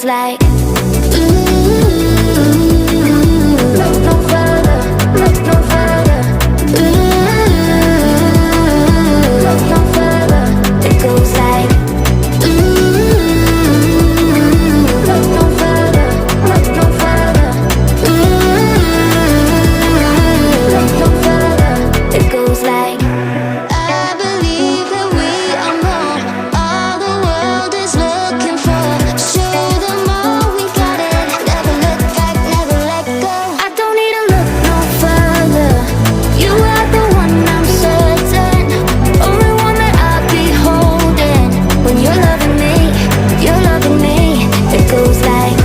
like, look no further, look no further. Look no further. It goes like, look no further, look no further. Look no further. It goes like, I believe that we are more. All the world is looking for. Show them all we got it. Never look back, never let go. I don't need to look no further. You are the one, I'm certain. Only one that I'll be holding. When you're loving me, you're loving me. It goes like,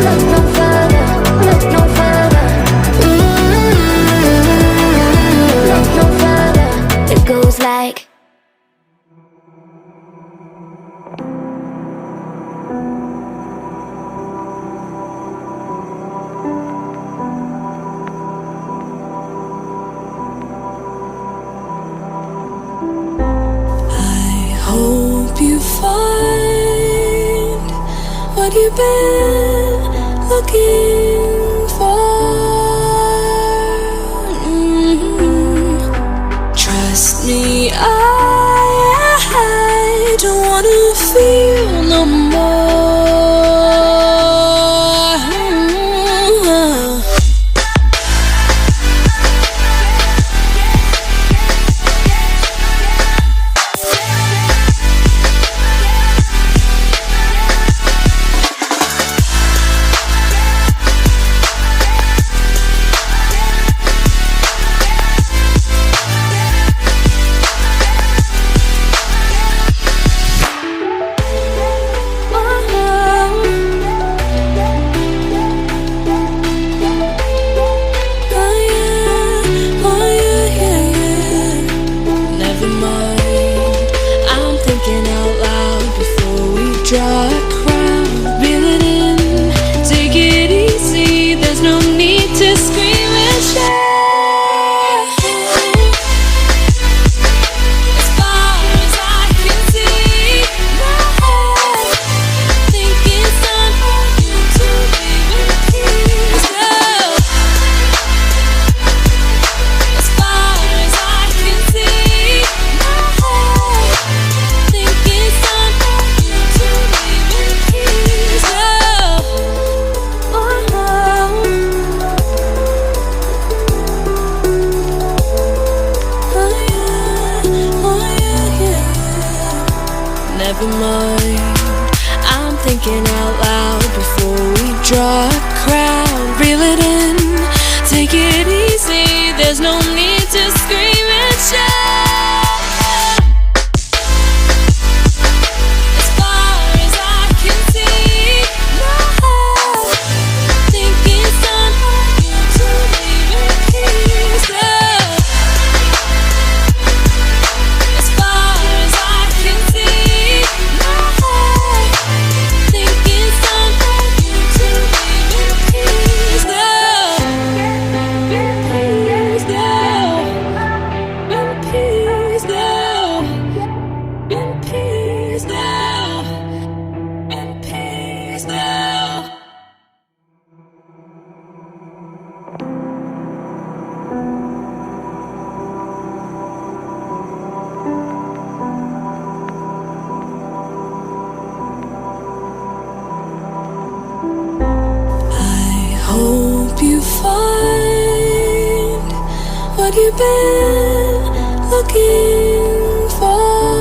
look no further, look no further. Look no further. It goes like, Hope you find what you've been looking for. Trust me, I don't wanna feel no more. Never mind, I'm thinking out loud before we draw a crowd. Reel it in, take it easy, there's no need to scream and shout. As far as I can see, my head think it's time for you to leave in peace. As far as I can see, my head think it's time for you to leave in peace. Never mind, I'm thinking out loud before we draw a crowd. Reel it in, take it easy, there's no need to scream and shout. As far as I can see, my head think it's time for you to leave in peace. As far as I can see, my head think it's time for you to leave in peace. In peace now, in peace now. I hope you find what you've been looking for.